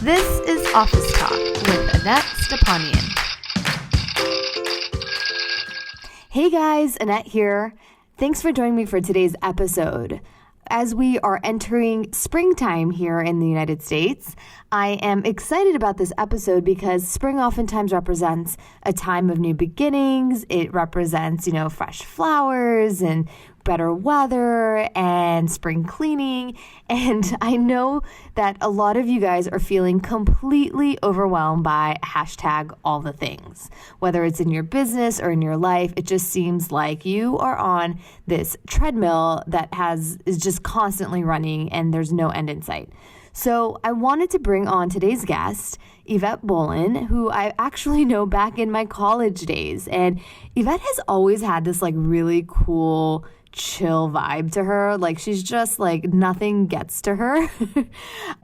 This is Office Talk with Annette Stepanian. Hey guys, Annette here. Thanks for joining me for today's episode. As we are entering springtime here in the United States, I am excited about this episode because spring oftentimes represents a time of new beginnings. It represents, fresh flowers and better weather and spring cleaning. And I know that a lot of you guys are feeling completely overwhelmed by hashtag all the things. Whether it's in your business or in your life, it just seems like you are on this treadmill that is just constantly running and there's no end in sight. So I wanted to bring on today's guest, Yvette Bowlin, who I actually know back in my college days. And Yvette has always had this really cool, chill vibe to her. She's just nothing gets to her.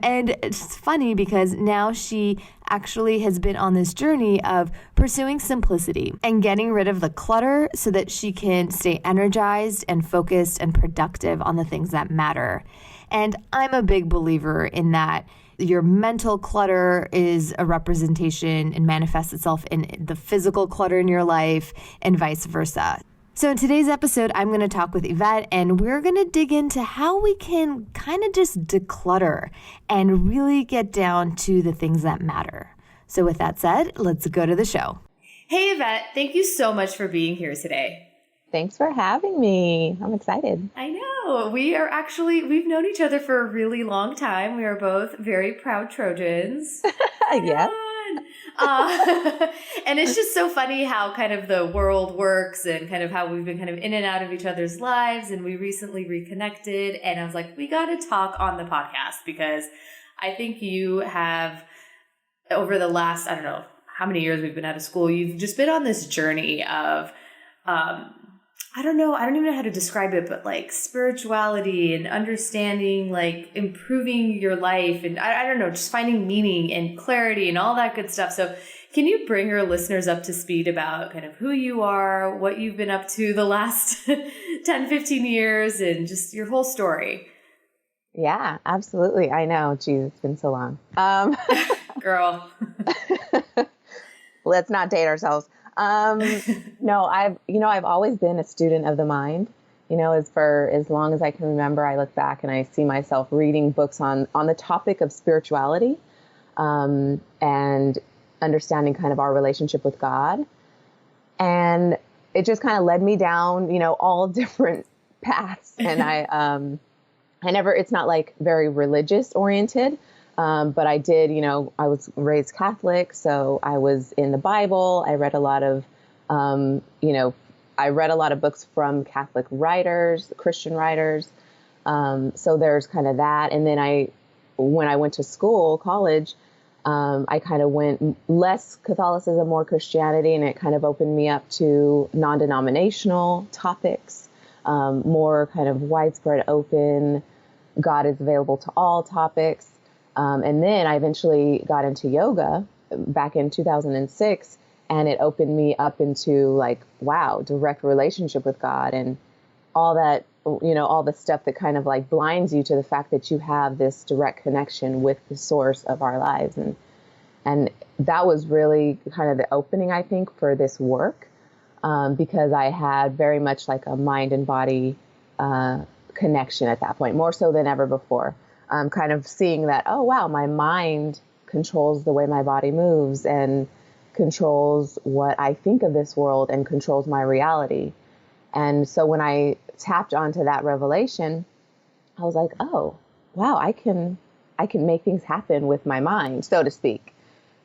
And it's funny because now she actually has been on this journey of pursuing simplicity and getting rid of the clutter so that she can stay energized and focused and productive on the things that matter. And I'm a big believer in that your mental clutter is a representation and manifests itself in the physical clutter in your life and vice versa. So in today's episode, I'm going to talk with Yvette and we're going to dig into how we can kind of just declutter and really get down to the things that matter. So with that said, let's go to the show. Hey Yvette, thank you so much for being here today. Thanks for having me. I'm excited. I know. We've known each other for a really long time. We are both very proud Trojans. Yeah. And it's just so funny how kind of the world works and kind of how we've been kind of in and out of each other's lives. And we recently reconnected and I was like, we got to talk on the podcast because I think you have, over the last, I don't know how many years we've been out of school, you've just been on this journey of, I don't even know how to describe it, but spirituality and understanding, improving your life and I don't know, just finding meaning and clarity and all that good stuff. So can you bring your listeners up to speed about kind of who you are, what you've been up to the last 10, 15 years and just your whole story? Yeah, absolutely. I know. Geez, it's been so long. Girl. Let's not date ourselves. No, I've always been a student of the mind, as long as I can remember. I look back and I see myself reading books on the topic of spirituality, and understanding kind of our relationship with God. And it just kind of led me down, all different paths. And it's not very religious oriented. But I did, I was raised Catholic, so I was in the Bible. I read a lot of, books from Catholic writers, Christian writers. So there's kind of that. And then when I went to college, I kind of went less Catholicism, more Christianity, and it kind of opened me up to non-denominational topics, more kind of widespread, open, God is available to all topics. And then I eventually got into yoga back in 2006, and it opened me up into direct relationship with God and all that, all the stuff that kind of blinds you to the fact that you have this direct connection with the source of our lives. And that was really kind of the opening, I think, for this work, because I had very much a mind and body connection at that point, more so than ever before. Kind of seeing that, oh, wow, my mind controls the way my body moves and controls what I think of this world and controls my reality. And so when I tapped onto that revelation, I was like, oh, wow, I can make things happen with my mind, so to speak,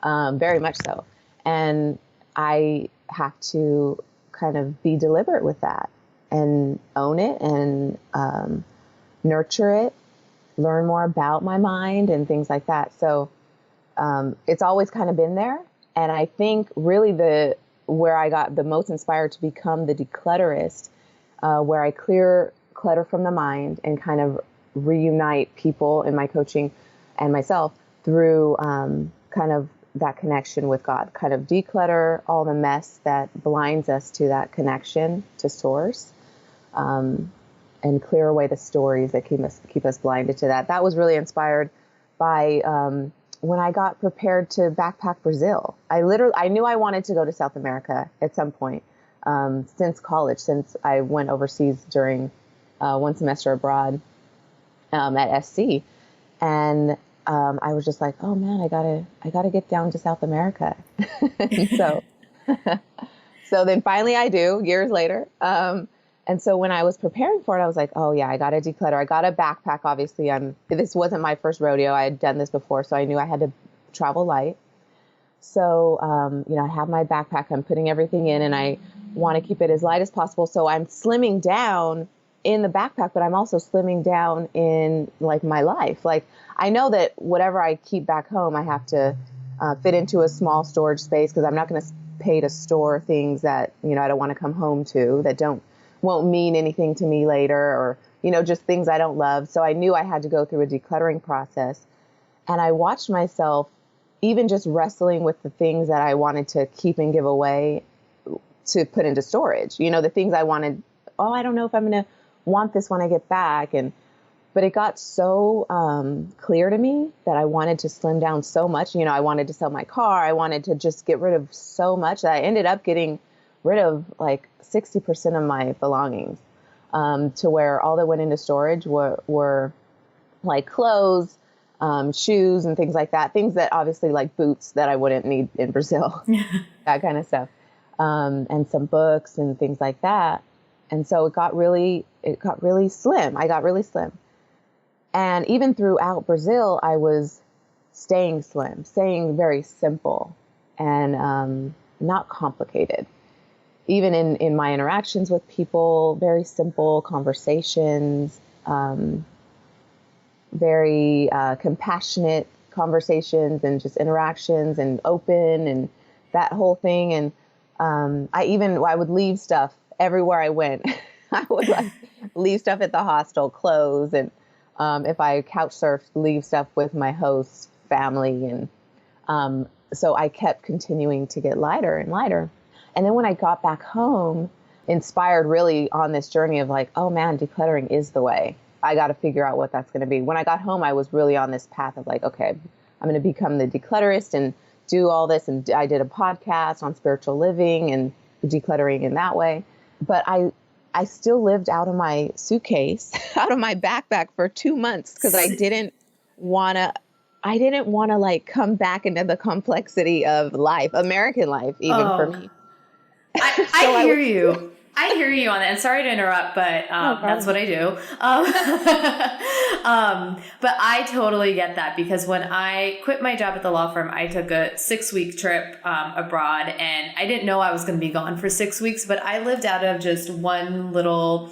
very much so. And I have to kind of be deliberate with that and own it and nurture it. Learn more about my mind and things like that. So it's always kind of been there. And I think really where I got the most inspired to become the Declutterist, where I clear clutter from the mind and kind of reunite people in my coaching and myself through kind of that connection with God, kind of declutter all the mess that blinds us to that connection to source. And clear away the stories that keep us blinded to that. That was really inspired by when I got prepared to backpack Brazil. I knew I wanted to go to South America at some point, since college, since I went overseas during one semester abroad at SC. And I was just like, oh man, I gotta get down to South America. And so then finally I do, years later. And so when I was preparing for it, I was like, oh yeah, I got to declutter. I got a backpack. Obviously, this wasn't my first rodeo. I had done this before, so I knew I had to travel light. So, I have my backpack. I'm putting everything in, and I want to keep it as light as possible. So I'm slimming down in the backpack, but I'm also slimming down in like my life. Like I know that whatever I keep back home, I have to fit into a small storage space because I'm not going to pay to store things that, I don't want to come home to that won't mean anything to me later, or, just things I don't love. So I knew I had to go through a decluttering process. And I watched myself even just wrestling with the things that I wanted to keep and give away to put into storage. The things I wanted, I don't know if I'm going to want this when I get back. But it got so clear to me that I wanted to slim down so much. I wanted to sell my car. I wanted to just get rid of so much that I ended up getting rid of like 60% of my belongings, to where all that went into storage were like clothes, shoes and things like that. Things that obviously like boots that I wouldn't need in Brazil, that kind of stuff. And some books and things like that. And so it got really slim. I got really slim. And even throughout Brazil, I was staying slim, staying very simple and not complicated. Even in my interactions with people, very simple conversations, very compassionate conversations and just interactions and open and that whole thing. And I would leave stuff everywhere I went. I would leave stuff at the hostel, clothes, and if I couch surfed, leave stuff with my host family. And so I kept continuing to get lighter and lighter. And then when I got back home, inspired really on this journey of like, oh man, decluttering is the way. I got to figure out what that's going to be. When I got home, I was really on this path of like, okay, I'm going to become the declutterist and do all this. And I did a podcast on spiritual living and decluttering in that way. But I still lived out of my suitcase, out of my backpack for 2 months because I didn't want to like come back into the complexity of life, American life, even for me. I hear you. I hear you on that. And sorry to interrupt, but that's what I do. But I totally get that because when I quit my job at the law firm, I took a 6-week trip abroad, and I didn't know I was going to be gone for 6 weeks, but I lived out of just a little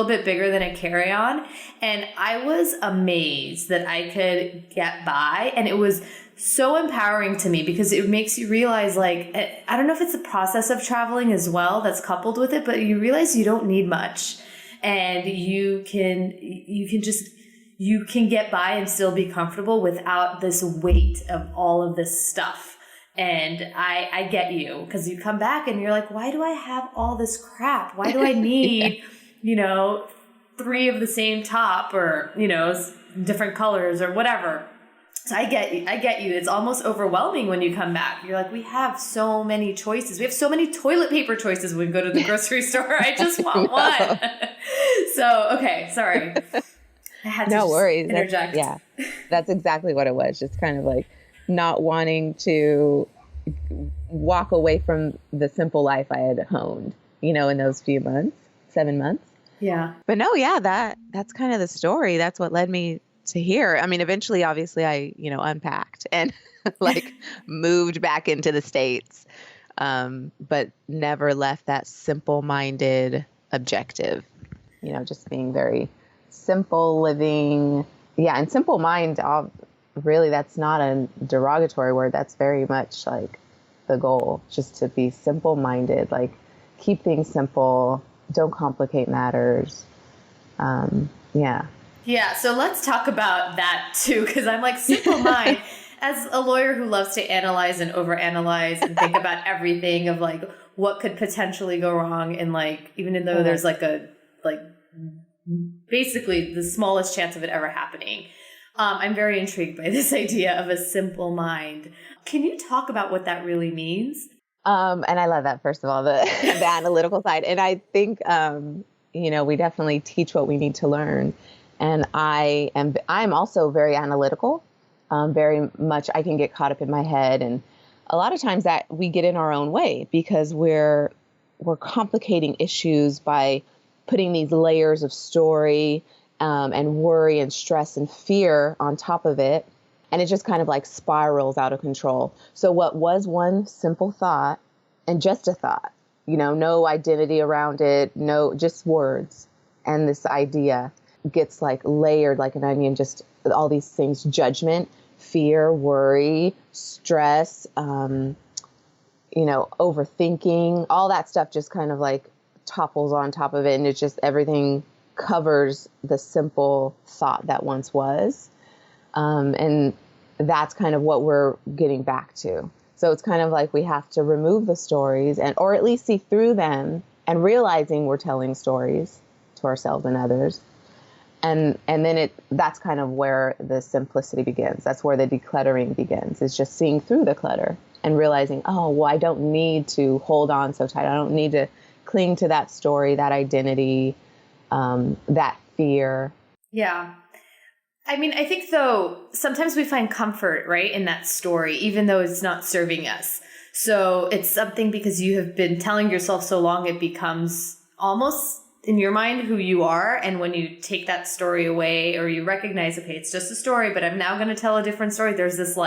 bit bigger than a carry-on. And I was amazed that I could get by. And it was so empowering to me because it makes you realize, like, I don't know if it's the process of traveling as well that's coupled with it, but you realize you don't need much, and you can get by and still be comfortable without this weight of all of this stuff. And I get you, because you come back and you're like, why do I have all this crap? Why do I need, 3 of the same top or, different colors or whatever? So I get you. It's almost overwhelming when you come back. You're like, we have so many choices. We have so many toilet paper choices when we go to the grocery store. I just want one. So, okay, sorry. I had to worries. Interject. That's exactly what it was. Just kind of like not wanting to walk away from the simple life I had honed, in those few months, 7 months. Yeah. But no, that's kind of the story. That's what led me to here. I mean, eventually, obviously, I, unpacked and like moved back into the States, but never left that simple-minded objective, just being very simple living. Yeah. And simple mind, really, that's not a derogatory word. That's very much like the goal, just to be simple-minded, like keep things simple, don't complicate matters. Yeah, so let's talk about that too, because I'm like, simple mind. As a lawyer who loves to analyze and overanalyze and think about everything of like what could potentially go wrong, and like even though there's basically the smallest chance of it ever happening, I'm very intrigued by this idea of a simple mind. Can you talk about what that really means? And I love that, first of all, the analytical side. And I think, we definitely teach what we need to learn. And I'm also very analytical, very much. I can get caught up in my head. And a lot of times that we get in our own way because we're complicating issues by putting these layers of story, and worry and stress and fear on top of it. And it just kind of like spirals out of control. So what was one simple thought, and just a thought, no identity around it, no, just words. And this idea gets like layered like an onion, just all these things: judgment, fear, worry, stress, overthinking, all that stuff just kind of like topples on top of it. And it's just everything covers the simple thought that once was. And that's kind of what we're getting back to. So it's kind of like we have to remove the stories or at least see through them and realizing we're telling stories to ourselves and others. And then that's kind of where the simplicity begins. That's where the decluttering begins. It's just seeing through the clutter and realizing, oh, well, I don't need to hold on so tight. I don't need to cling to that story, that identity, that fear. Yeah. I mean, I think though, sometimes we find comfort, right, in that story, even though it's not serving us. So it's something because you have been telling yourself so long, it becomes almost in your mind who you are. And when you take that story away, or you recognize, okay, it's just a story, but I'm now going to tell a different story. There's this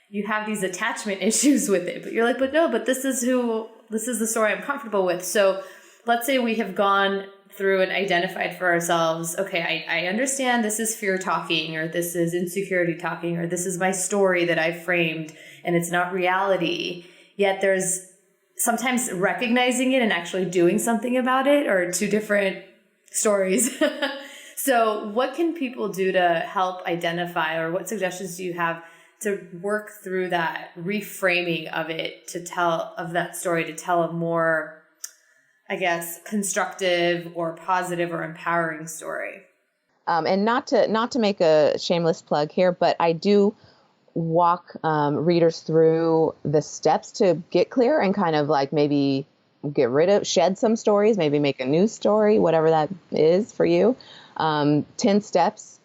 you have these attachment issues with it, but you're like, but no, but this is the story I'm comfortable with. So let's say we have gone through and identified for ourselves, okay, I understand this is fear talking, or this is insecurity talking, or this is my story that I framed and it's not reality. Yet there's sometimes recognizing it and actually doing something about it are two different stories. So what can people do to help identify, or what suggestions do you have to work through that reframing of it, of that story to tell a more, I guess, constructive or positive or empowering story? And not to make a shameless plug here, but I do walk readers through the steps to get clear and kind of like maybe shed some stories, maybe make a new story, whatever that is for you. 10 steps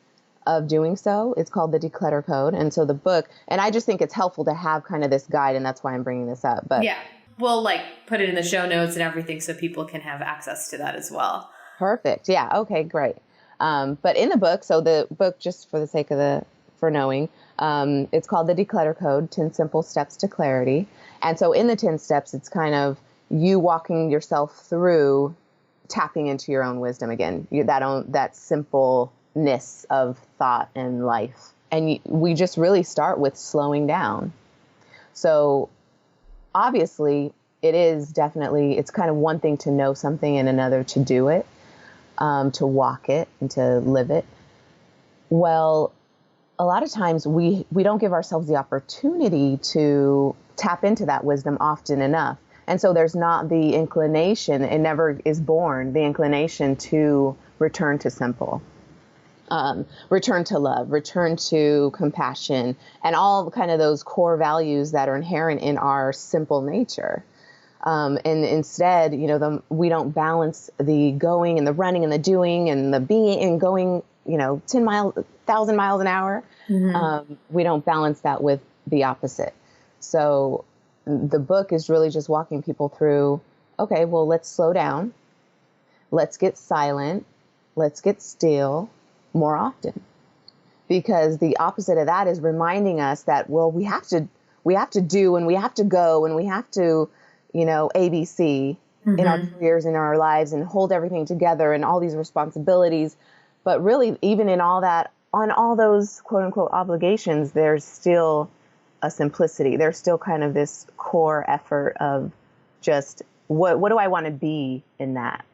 of doing so. It's called the Declutter Code. And so the book, and I just think it's helpful to have kind of this guide, and that's why I'm bringing this up. But yeah. We'll put it in the show notes and everything so people can have access to that as well. Perfect. Yeah. Okay, great. But in the book, so the book, just for the sake of for knowing, it's called the Declutter Code, 10 Simple Steps to Clarity. And so in the 10 steps, it's kind of you walking yourself through tapping into your own wisdom again, that simpleness of thought and life. And we just really start with slowing down. So obviously, it's kind of one thing to know something and another to do it, to walk it and to live it. Well, a lot of times we don't give ourselves the opportunity to tap into that wisdom often enough. And so there's not the inclination, it never is born, the inclination to return to simple. Return to love, return to compassion, and all kind of those core values that are inherent in our simple nature. And instead, we don't balance the going and the running and the doing and the being and going, 1,000 miles an hour. Mm-hmm. We don't balance that with the opposite. So the book is really just walking people through, okay, well, let's slow down. Let's get silent. Let's get still more often, because the opposite of that is reminding us that, well, we have to do, and we have to go, and we have to, ABC mm-hmm. in our careers, in our lives, and hold everything together and all these responsibilities. But really, even in all that, on all those quote unquote obligations, there's still a simplicity. There's still kind of this core effort of just what do I want to be in that?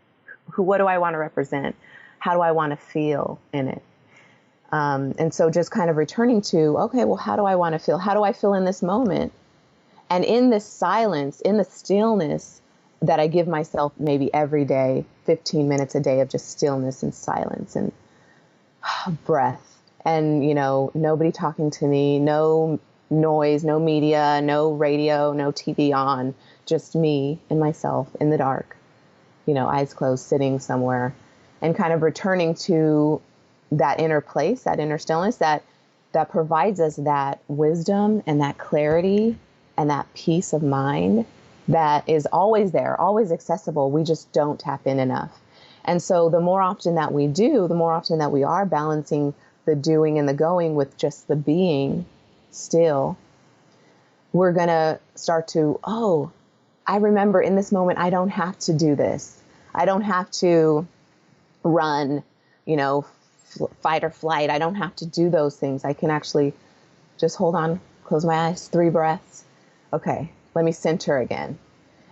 What do I want to represent? How do I want to feel in it? And so just kind of returning to, okay, well, how do I want to feel? How do I feel in this moment? And in this silence, in the stillness that I give myself maybe every day, 15 minutes a day of just stillness and silence and breath and, nobody talking to me, no noise, no media, no radio, no TV on, just me and myself in the dark, eyes closed, sitting somewhere, and kind of returning to that inner place, that inner stillness that provides us that wisdom and that clarity and that peace of mind that is always there, always accessible. We just don't tap in enough. And so the more often that we do, the more often that we are balancing the doing and the going with just the being still, we're going to start to, I remember in this moment, I don't have to do this. I don't have to run, fight or flight. I don't have to do those things. I can actually just hold on, close my eyes, 3 breaths. Okay, let me center again.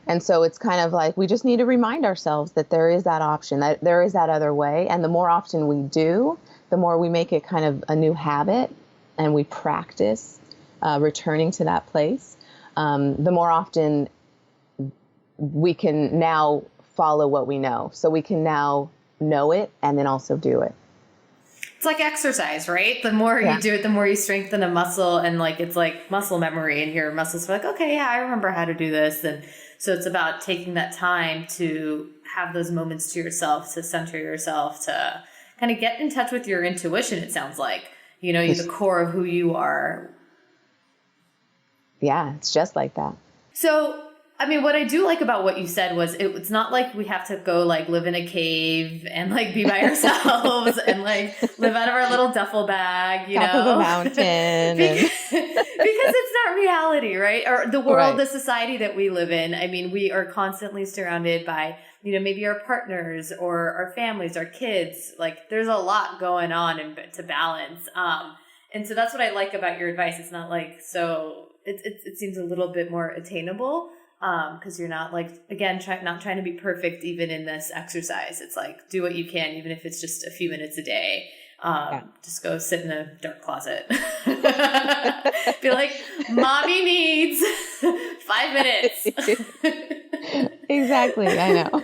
And so it's kind of like we just need to remind ourselves that there is that option, that there is that other way. And the more often we do, the more we make it kind of a new habit and we practice returning to that place, the more often we can now follow what we know. So we can now know it and then also do it. It's like exercise, right? The more you do it, the more you strengthen a muscle, and like it's like muscle memory, and your muscles are like, okay, yeah, I remember how to do this. And so it's about taking that time to have those moments to yourself, to center yourself, to kind of get in touch with your intuition. It sounds like, the core of who you are. Yeah, it's just like that. So, I mean, what I do like about what you said was it's not like we have to go like live in a cave and like be by ourselves and like live out of our little duffel bag, Top of a mountain. because it's not reality, right? Or the world, the society that we live in. I mean, we are constantly surrounded by, maybe our partners or our families, our kids. Like there's a lot going on to balance. And so that's what I like about your advice. It's not like, it seems a little bit more attainable. Because you're not like, again, not trying to be perfect even in this exercise. It's like, do what you can, even if it's just a few minutes a day. Just go sit in a dark closet. Be like, mommy needs 5 minutes. Exactly. I know.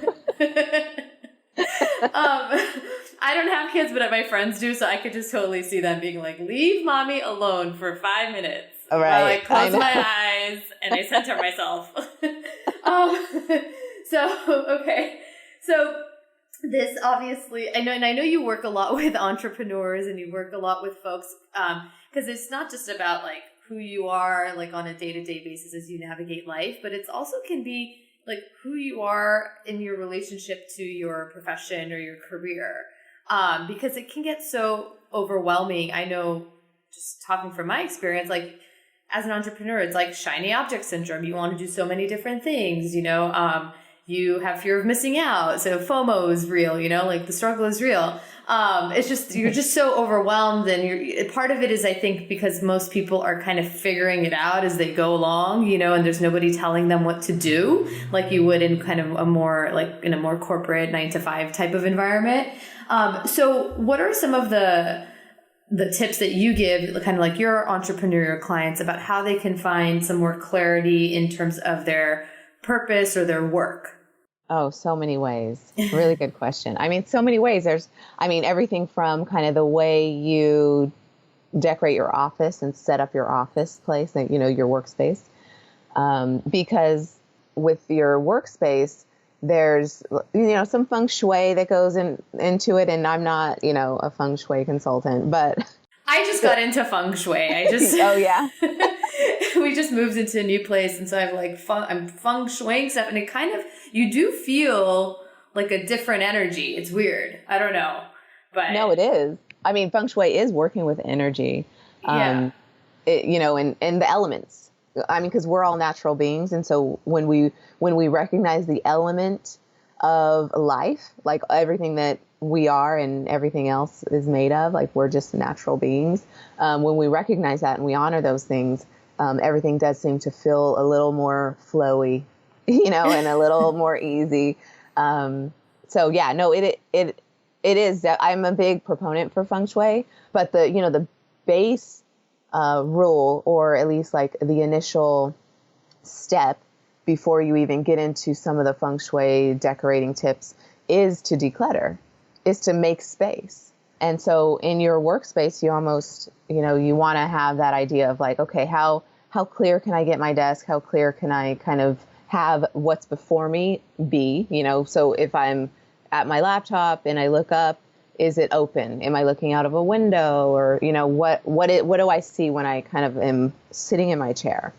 I don't have kids, but my friends do. So I could just totally see them being like, leave mommy alone for 5 minutes. All right. I like close my eyes and I center myself. So this obviously, I know you work a lot with entrepreneurs and you work a lot with folks, because it's not just about like who you are like on a day-to-day basis as you navigate life, but it's also can be like who you are in your relationship to your profession or your career, because it can get so overwhelming. I know, just talking from my experience, like as an entrepreneur, it's like shiny object syndrome. You want to do so many different things, you have fear of missing out. So FOMO is real, like the struggle is real. It's just, you're just so overwhelmed, and part of it is, I think, because most people are kind of figuring it out as they go along, and there's nobody telling them what to do like you would in kind of a more like in a more corporate 9-to-5 type of environment. So what are some of the tips that you give kind of like your entrepreneurial clients about how they can find some more clarity in terms of their purpose or their work? Oh, so many ways. Really good question. I mean, so many ways. There's, everything from kind of the way you decorate your office and set up your office place, and, your workspace. Because with your workspace, there's, some feng shui that goes into it. And I'm not, a feng shui consultant, but I just got into feng shui. Oh yeah. We just moved into a new place. And so I'm feng shuiing stuff, and it kind of, you do feel like a different energy. It's weird. I don't know, but no, it is. Feng shui is working with energy, and the elements. Because we're all natural beings. And so when we recognize the element of life, like everything that we are and everything else is made of, like we're just natural beings. When we recognize that and we honor those things, everything does seem to feel a little more flowy, and a little more easy. So yeah, no, it is. I'm a big proponent for feng shui, but the base rule, or at least like the initial step before you even get into some of the feng shui decorating tips, is to declutter, is to make space. And so in your workspace, you almost, you want to have that idea of like, okay, how clear can I get my desk? How clear can I kind of have what's before me be, so if I'm at my laptop and I look up, is it open? Am I looking out of a window? Or, what do I see when I kind of am sitting in my chair?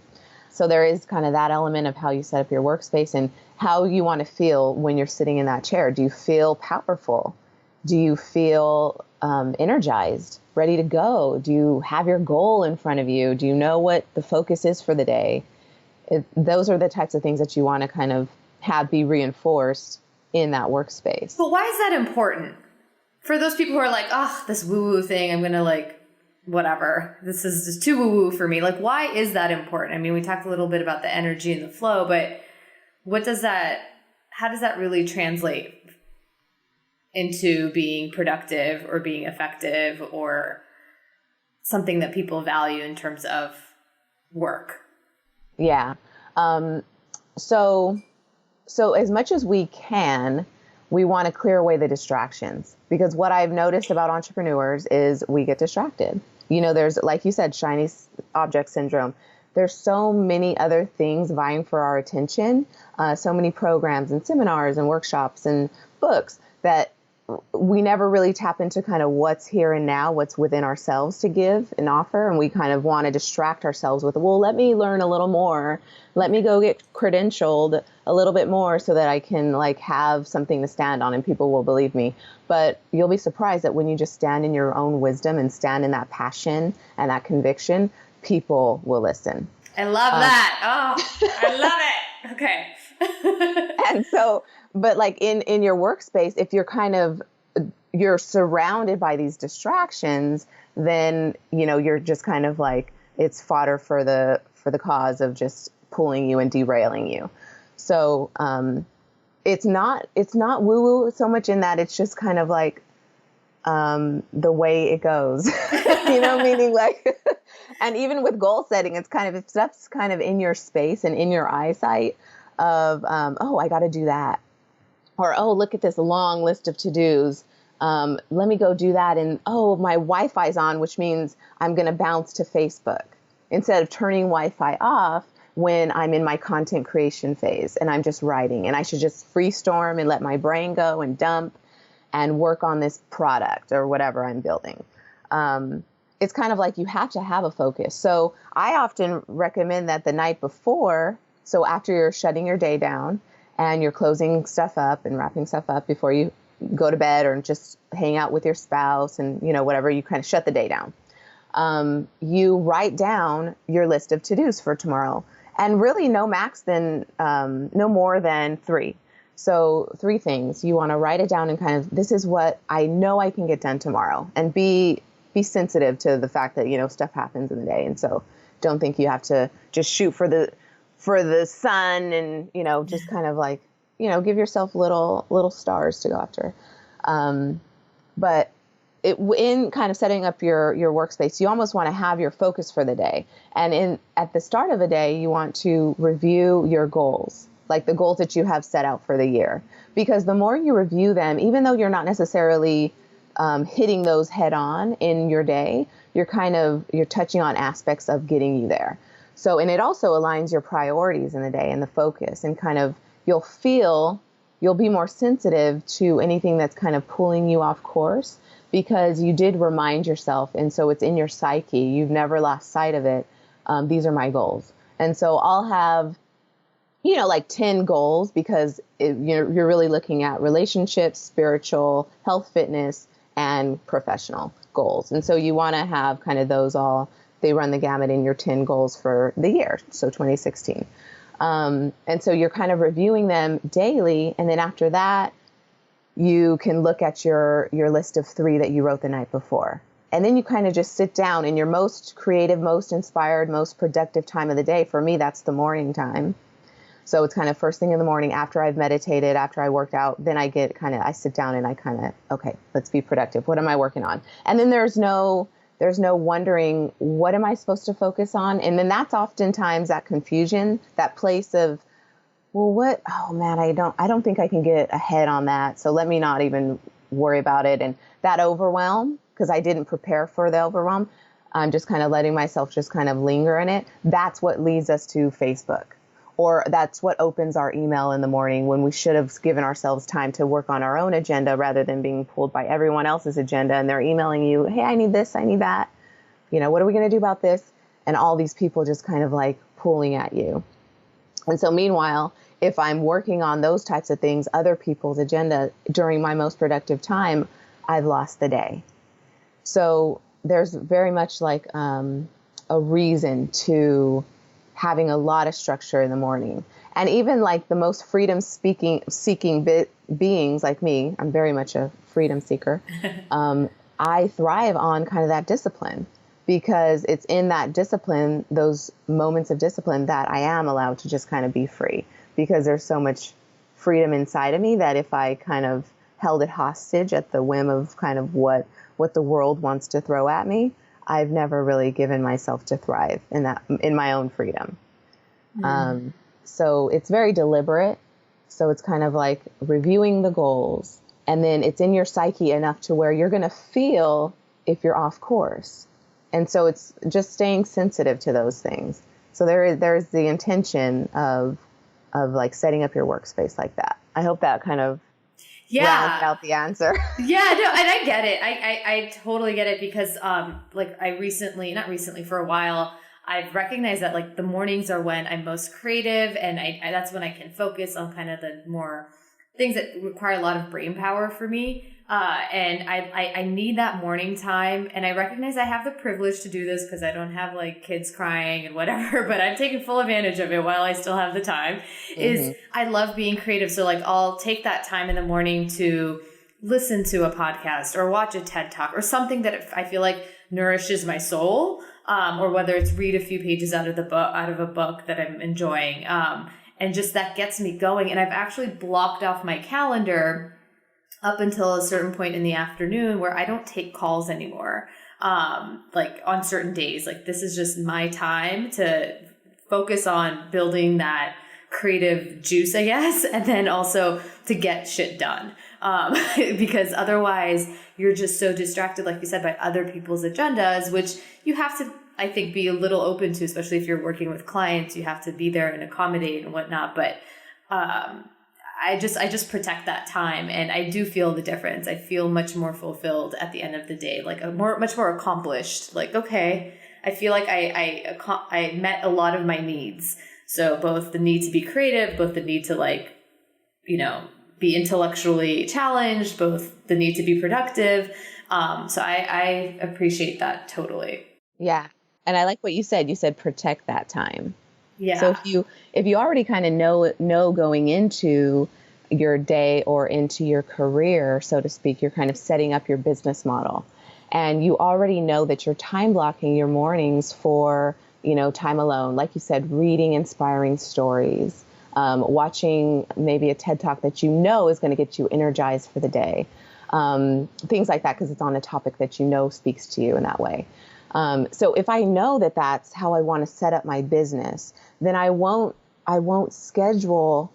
So there is kind of that element of how you set up your workspace and how you want to feel when you're sitting in that chair. Do you feel powerful? Do you feel energized, ready to go? Do you have your goal in front of you? Do you know what the focus is for the day? Those are the types of things that you want to kind of have be reinforced in that workspace. But why is that important? For those people who are like, oh, this woo-woo thing, I'm going to like, whatever. This is just too woo-woo for me. Like, why is that important? I mean, we talked a little bit about the energy and the flow, but how does that really translate into being productive or being effective or something that people value in terms of work? Yeah. So as much as we can, we want to clear away the distractions, because what I've noticed about entrepreneurs is we get distracted. There's, like you said, shiny object syndrome. There's so many other things vying for our attention, so many programs and seminars and workshops and books that we never really tap into kind of what's here and now, what's within ourselves to give and offer. And we kind of want to distract ourselves with, well, let me learn a little more. Let me go get credentialed a little bit more so that I can like have something to stand on and people will believe me. But you'll be surprised that when you just stand in your own wisdom and stand in that passion and that conviction, people will listen. I love that. Oh, I love it. Okay. And so, but like in your workspace, if you're surrounded by these distractions, then, you're just kind of like, it's fodder for the cause of just pulling you and derailing you. So, it's not woo-woo so much in that it's just kind of like, the way it goes, meaning like, and even with goal setting, it's kind of, if stuff's kind of in your space and in your eyesight of, oh, I got to do that. Or, oh, look at this long list of to-dos. Let me go do that. And, oh, my Wi-Fi's on, which means I'm going to bounce to Facebook instead of turning Wi-Fi off when I'm in my content creation phase and I'm just writing. And I should just freestorm and let my brain go and dump and work on this product or whatever I'm building. It's kind of like you have to have a focus. So I often recommend that the night before, so after you're shutting your day down, and you're closing stuff up and wrapping stuff up before you go to bed or just hang out with your spouse and, whatever, you kind of shut the day down. You write down your list of to-dos for tomorrow, and really no more than 3. So 3 things. You want to write it down and kind of, this is what I know I can get done tomorrow, and be sensitive to the fact that, stuff happens in the day. And so don't think you have to just shoot for the sun and, just kind of like, give yourself little stars to go after. But in kind of setting up your workspace, you almost want to have your focus for the day. And at the start of the day, you want to review your goals, like the goals that you have set out for the year, because the more you review them, even though you're not necessarily hitting those head on in your day, you're touching on aspects of getting you there. So, and it also aligns your priorities in the day and the focus, and kind of you'll be more sensitive to anything that's kind of pulling you off course, because you did remind yourself. And so it's in your psyche. You've never lost sight of it. These are my goals. And so I'll have, like 10 goals, because you're really looking at relationships, spiritual, health, fitness, and professional goals. And so you want to have kind of those all, they run the gamut in your 10 goals for the year. So 2016. And so you're kind of reviewing them daily. And then after that, you can look at your list of 3 that you wrote the night before. And then you kind of just sit down in your most creative, most inspired, most productive time of the day. For me, that's the morning time. So it's kind of first thing in the morning after I've meditated, after I worked out, then I sit down and I kind of, okay, let's be productive. What am I working on? And then there's no wondering, what am I supposed to focus on? And then that's oftentimes that confusion, that place of, well, what? Oh man, I don't think I can get ahead on that. So let me not even worry about it. And that overwhelm, because I didn't prepare for the overwhelm, I'm just kind of letting myself just kind of linger in it. That's what leads us to Facebook. Or that's what opens our email in the morning when we should have given ourselves time to work on our own agenda rather than being pulled by everyone else's agenda. And they're emailing you, hey, I need this, I need that. What are we going to do about this? And all these people just kind of like pulling at you. And so meanwhile, if I'm working on those types of things, other people's agenda during my most productive time, I've lost the day. So there's very much like a reason to having a lot of structure in the morning. And even like the most seeking beings like me, I'm very much a freedom seeker. I thrive on kind of that discipline, because it's in that discipline, those moments of discipline, that I am allowed to just kind of be free, because there's so much freedom inside of me that if I kind of held it hostage at the whim of kind of what the world wants to throw at me, I've never really given myself to thrive in my own freedom. So it's very deliberate. So it's kind of like reviewing the goals, and then it's in your psyche enough to where you're going to feel if you're off course. And so it's just staying sensitive to those things. So there's the intention of like setting up your workspace like that. I hope that kind of rounds out the answer. Yeah, no, and I get it. I totally get it, because like for a while, I've recognized that like the mornings are when I'm most creative, and I that's when I can focus on kind of the more things that require a lot of brain power for me. And I need that morning time, and I recognize I have the privilege to do this because I don't have like kids crying and whatever, but I'm taking full advantage of it while I still have the time. Is I love being creative. So like I'll take that time in the morning to listen to a podcast or watch a TED Talk or something that I feel like nourishes my soul, or whether it's read a few pages out of a book that I'm enjoying. And just that gets me going. And I've actually blocked off my calendar up until a certain point in the afternoon where I don't take calls anymore. Like on certain days, like this is just my time to focus on building that creative juice, I guess. And then also to get shit done. Because otherwise you're just so distracted, like you said, by other people's agendas, which you have to, I think, be a little open to, especially if you're working with clients. You have to be there and accommodate and whatnot. But I just protect that time, and I do feel the difference. I feel much more fulfilled at the end of the day, like much more accomplished. Like, okay, I feel like I met a lot of my needs. So both the need to be creative, both the need to like, be intellectually challenged, both the need to be productive. So I appreciate that totally. Yeah. And I like what you said. You said protect that time. Yeah. So if you already kind of know going into your day or into your career, so to speak, you're kind of setting up your business model, and you already know that you're time blocking your mornings for, time alone. Like you said, reading inspiring stories, watching maybe a TED Talk that is going to get you energized for the day. Things like that, because it's on a topic that speaks to you in that way. So if I know that that's how I want to set up my business, then I won't schedule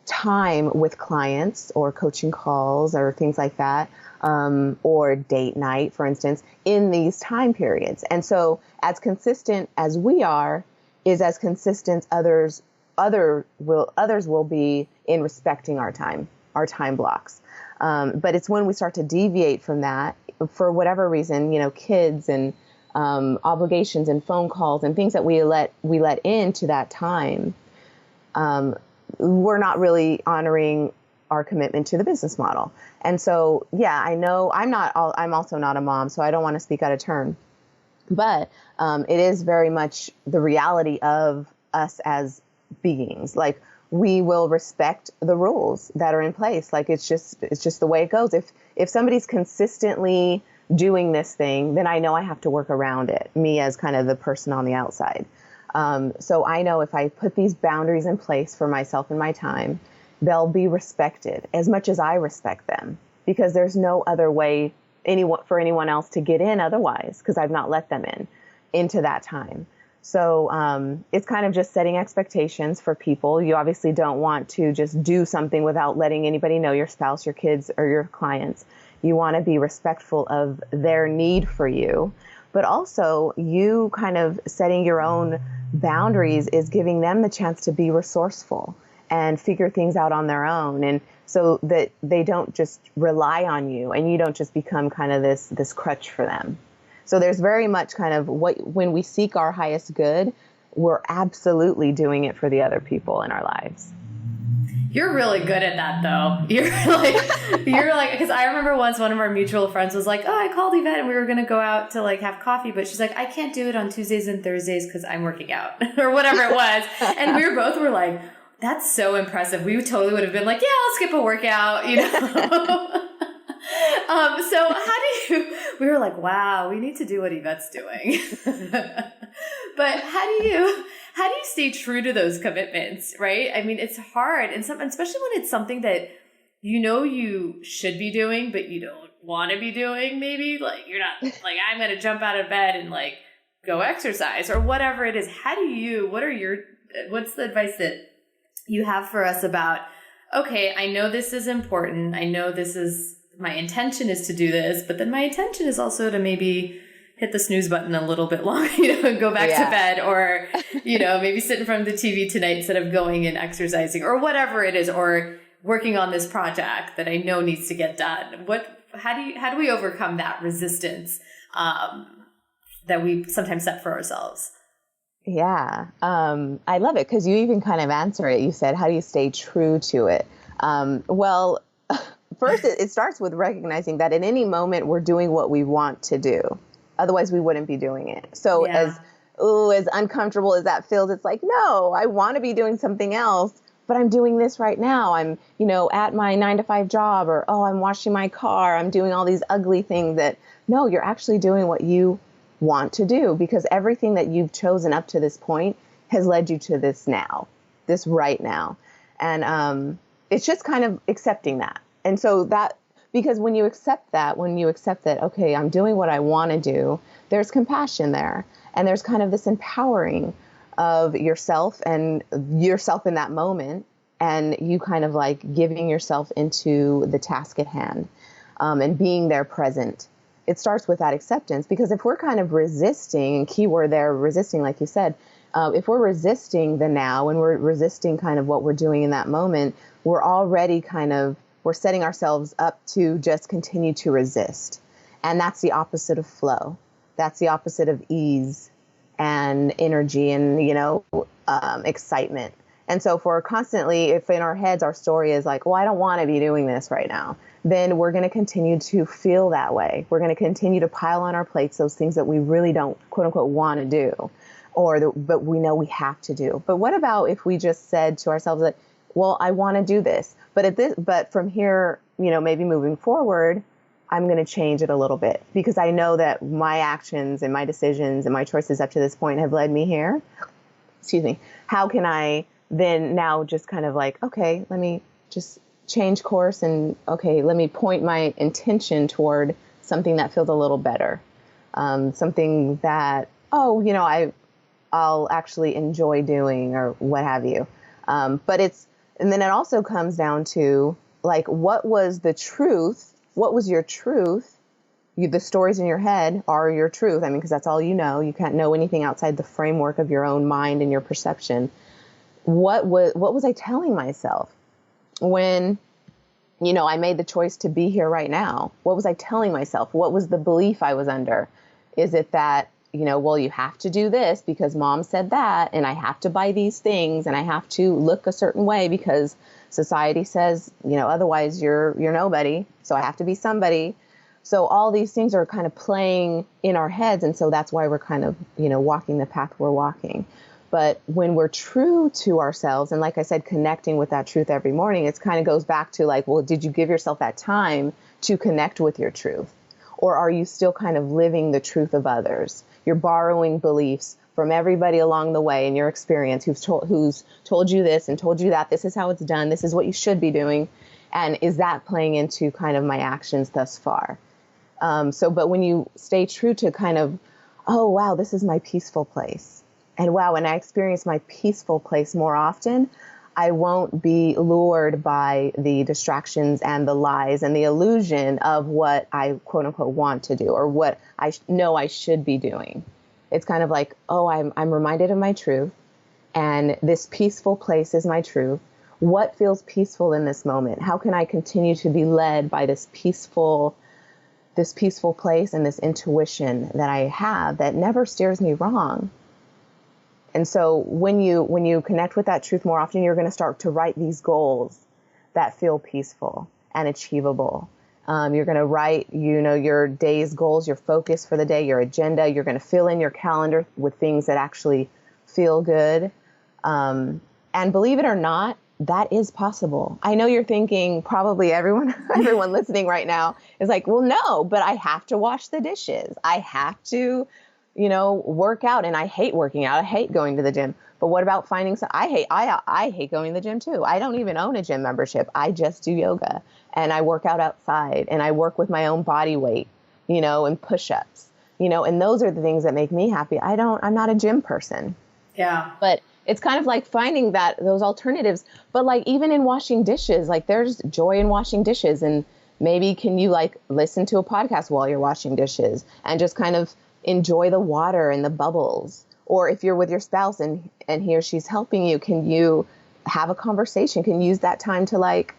time with clients or coaching calls or things like that, or date night, for instance, in these time periods. And so as consistent as we are, is as consistent others will be in respecting our time blocks. But it's when we start to deviate from that for whatever reason, kids and obligations and phone calls and things that we let into that time, we're not really honoring our commitment to the business model. And so, yeah, I know I'm also not a mom, so I don't want to speak out of turn, but it is very much the reality of us as beings. Like, we will respect the rules that are in place. Like, it's just the way it goes. If somebody's consistently doing this thing, then I know I have to work around it, me as kind of the person on the outside. So I know if I put these boundaries in place for myself and my time, they'll be respected as much as I respect them, because there's no other way for anyone else to get in otherwise, because I've not let them into that time. So it's kind of just setting expectations for people. You obviously don't want to just do something without letting anybody know, your spouse, your kids, or your clients. You want to be respectful of their need for you. But also, you kind of setting your own boundaries is giving them the chance to be resourceful and figure things out on their own. And so that they don't just rely on you and you don't just become kind of this crutch for them. So there's very much kind of when we seek our highest good, we're absolutely doing it for the other people in our lives. You're really good at that, though. You're like, because I remember once one of our mutual friends was like, oh, I called Yvette and we were going to go out to like have coffee, but she's like, I can't do it on Tuesdays and Thursdays because I'm working out or whatever it was. And we were like, that's so impressive. We totally would have been like, yeah, I'll skip a workout, you know? So we were like, wow, we need to do what Yvette's doing. But how do you stay true to those commitments, right? I mean, it's hard, and especially when it's something that you should be doing, but you don't want to be doing. Maybe like you're not like, I'm going to jump out of bed and like go exercise or whatever it is. What's the advice that you have for us about, okay, I know this is important. I know my intention is to do this, but then my intention is also to maybe hit the snooze button a little bit longer, and go back to bed, or, maybe sit in front of the TV tonight instead of going and exercising or whatever it is, or working on this project that I know needs to get done. How do we overcome that resistance that we sometimes set for ourselves? Yeah. I love it because you even kind of answer it. You said, how do you stay true to it? Well, first, it starts with recognizing that at any moment we're doing what we want to do. Otherwise, we wouldn't be doing it. So as uncomfortable as that feels, it's like, no, I want to be doing something else, but I'm doing this right now. I'm, at my 9-to-5 job, or, I'm washing my car. I'm doing all these ugly things that, no, you're actually doing what you want to do, because everything that you've chosen up to this point has led you to this right now. And it's just kind of accepting that. And so because when you accept that, okay, I'm doing what I want to do, there's compassion there. And there's kind of this empowering of yourself in that moment. And you kind of like giving yourself into the task at hand, and being there present. It starts with that acceptance, because if we're kind of resisting, and keyword there, resisting, like you said, if we're resisting the now and we're resisting kind of what we're doing in that moment, we're already we're setting ourselves up to just continue to resist. And that's the opposite of flow. That's the opposite of ease and energy and, excitement. And so if in our heads, our story is like, well, I don't want to be doing this right now, then we're going to continue to feel that way. We're going to continue to pile on our plates those things that we really don't, quote unquote, want to do, but we know we have to do. But what about if we just said to ourselves that, well, I want to do this, but from here, maybe moving forward, I'm going to change it a little bit, because I know that my actions and my decisions and my choices up to this point have led me here. Excuse me. How can I then now just kind of like, okay, let me just change course, and okay, let me point my intention toward something that feels a little better. Something that, I'll actually enjoy doing, or what have you. And then it also comes down to like, what was the truth? What was your truth? The stories in your head are your truth. I mean, because that's all you know. You can't know anything outside the framework of your own mind and your perception. What was I telling myself when, I made the choice to be here right now? What was I telling myself? What was the belief I was under? Is it that, well, you have to do this because mom said that, and I have to buy these things, and I have to look a certain way because society says, otherwise you're nobody. So I have to be somebody. So all these things are kind of playing in our heads. And so that's why we're kind of, walking the path we're walking. But when we're true to ourselves, and like I said, connecting with that truth every morning, it kind of goes back to like, well, did you give yourself that time to connect with your truth? Or are you still kind of living the truth of others? You're borrowing beliefs from everybody along the way in your experience who's told you this and told you that. This is how it's done. This is what you should be doing. And is that playing into kind of my actions thus far? But when you stay true to kind of, oh, wow, this is my peaceful place. And wow, when I experience my peaceful place more often, I won't be lured by the distractions and the lies and the illusion of what I quote unquote want to do or what I know I should be doing. It's kind of like, oh, I'm reminded of my truth, and this peaceful place is my truth. What feels peaceful in this moment? How can I continue to be led by this peaceful place and this intuition that I have that never steers me wrong? And so when you connect with that truth more often, you're going to start to write these goals that feel peaceful and achievable. You're going to write, your day's goals, your focus for the day, your agenda. You're going to fill in your calendar with things that actually feel good. And believe it or not, that is possible. I know you're thinking, probably everyone listening right now is like, well, no, but I have to wash the dishes. I have to, work out, and I hate working out. I hate going to the gym. But what about finding some? I hate going to the gym too. I don't even own a gym membership. I just do yoga, and I work out outside, and I work with my own body weight, and push-ups, and those are the things that make me happy. I'm not a gym person. Yeah. But it's kind of like finding those alternatives. But like even in washing dishes, like there's joy in washing dishes. And maybe can you like listen to a podcast while you're washing dishes and just kind of enjoy the water and the bubbles? Or if you're with your spouse and he or she's helping you, can you have a conversation? Can you use that time to like,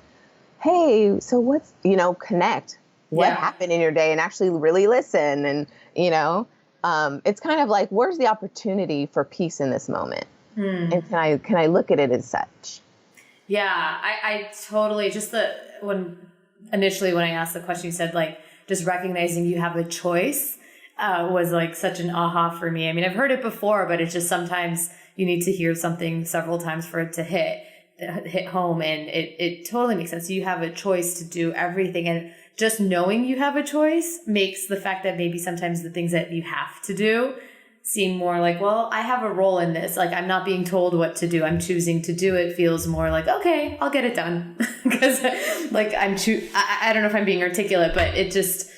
hey, so what's, connect what happened in your day and actually really listen. And, it's kind of like, where's the opportunity for peace in this moment? And can I look at it as such? Yeah, I totally, initially when I asked the question, you said like, just recognizing you have a choice was like such an aha for me. I mean, I've heard it before, but it's just sometimes you need to hear something several times for it to hit home. And it totally makes sense. You have a choice to do everything. And just knowing you have a choice makes the fact that maybe sometimes the things that you have to do seem more like, well, I have a role in this. Like, I'm not being told what to do. I'm choosing to do it. Feels more like, okay, I'll get it done. Because like I don't know if I'm being articulate, but it just,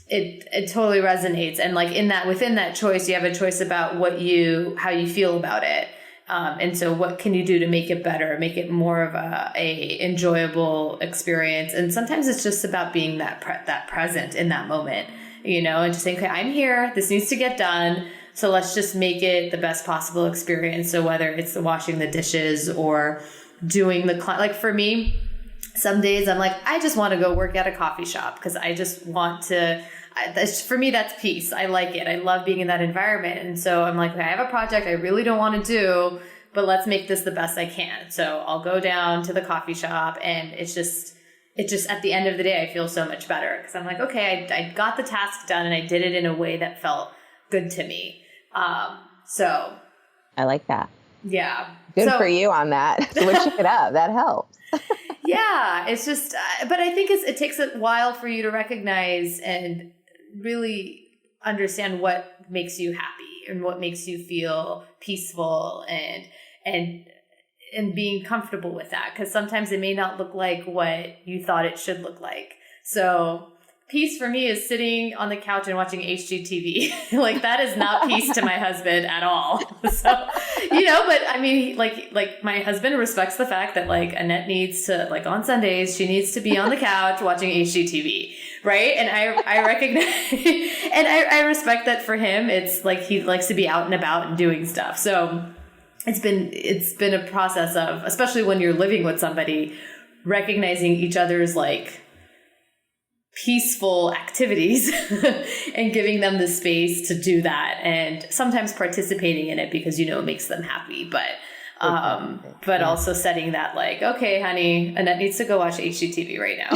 it totally resonates. And like within that choice, you have a choice about how you feel about it. And so what can you do to make it better, make it more of a enjoyable experience? And sometimes it's just about being that present in that moment, and just saying, okay, I'm here, this needs to get done. So let's just make it the best possible experience. So whether it's washing the dishes or doing like for me, some days I'm like, I just want to go work at a coffee shop because I just want to, for me, that's peace. I like it. I love being in that environment. And so I'm like, okay, I have a project I really don't want to do, but let's make this the best I can. So I'll go down to the coffee shop, and it's just at the end of the day, I feel so much better because I'm like, okay, I got the task done and I did it in a way that felt good to me. So I like that. Yeah. Good for you on that. Switching it up. That helps. Yeah. It's just, but I think it takes a while for you to recognize and really understand what makes you happy and what makes you feel peaceful and being comfortable with that. Cause sometimes it may not look like what you thought it should look like. So peace for me is sitting on the couch and watching HGTV. Like that is not peace to my husband at all. So, but I mean, like my husband respects the fact that like Annette needs to, like on Sundays, she needs to be on the couch watching HGTV. Right. And I recognize, and I respect that for him. It's like, he likes to be out and about and doing stuff. So it's been a process of, especially when you're living with somebody, recognizing each other's like peaceful activities and giving them the space to do that, and sometimes participating in it because it makes them happy, but also setting that like, okay, honey, Annette needs to go watch HGTV right now.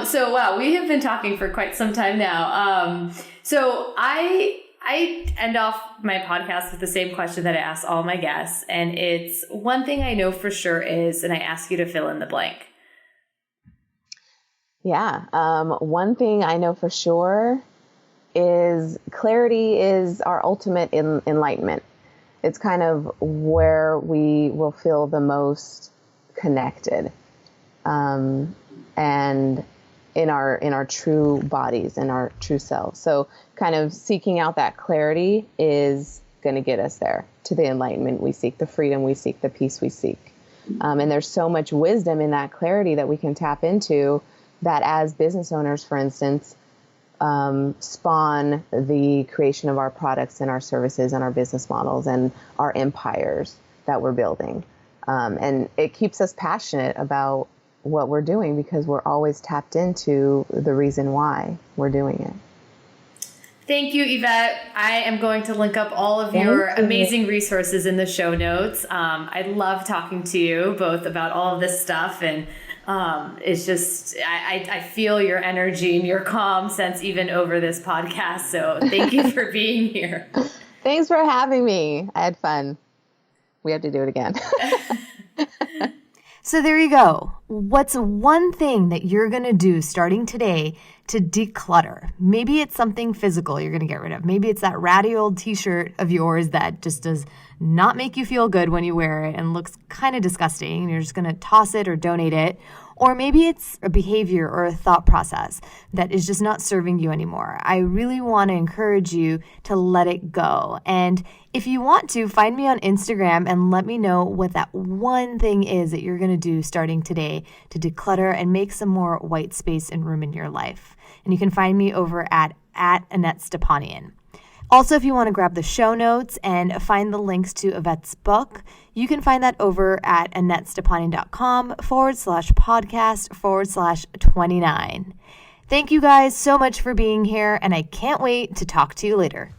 So wow, we have been talking for quite some time now. So I end off my podcast with the same question that I ask all my guests. And it's one thing I know for sure is, and I ask you to fill in the blank. Yeah. One thing I know for sure is clarity is our ultimate enlightenment. It's kind of where we will feel the most connected. And in our true bodies and our true selves. So kind of seeking out that clarity is going to get us there, to the enlightenment we seek, the freedom we seek, the peace we seek. And there's so much wisdom in that clarity that we can tap into, that as business owners, for instance, spawn the creation of our products and our services and our business models and our empires that we're building. And it keeps us passionate about what we're doing, because we're always tapped into the reason why we're doing it. Thank you, Yvette. I am going to link up all of your amazing resources in the show notes. I love talking to you both about all of this stuff. And it's just, I feel your energy and your calm sense even over this podcast. So thank you for being here. Thanks for having me. I had fun. We have to do it again. So there you go. What's one thing that you're going to do starting today to declutter? Maybe it's something physical you're going to get rid of. Maybe it's that ratty old t-shirt of yours that just does not make you feel good when you wear it and looks kind of disgusting, and you're just going to toss it or donate it. Or maybe it's a behavior or a thought process that is just not serving you anymore. I really want to encourage you to let it go. And if you want to, find me on Instagram and let me know what that one thing is that you're going to do starting today to declutter and make some more white space and room in your life. And you can find me over at Annette Stepanian. Also, if you want to grab the show notes and find the links to Yvette's book, you can find that over at AnnetteStepanian.com/podcast/29. Thank you guys so much for being here, and I can't wait to talk to you later.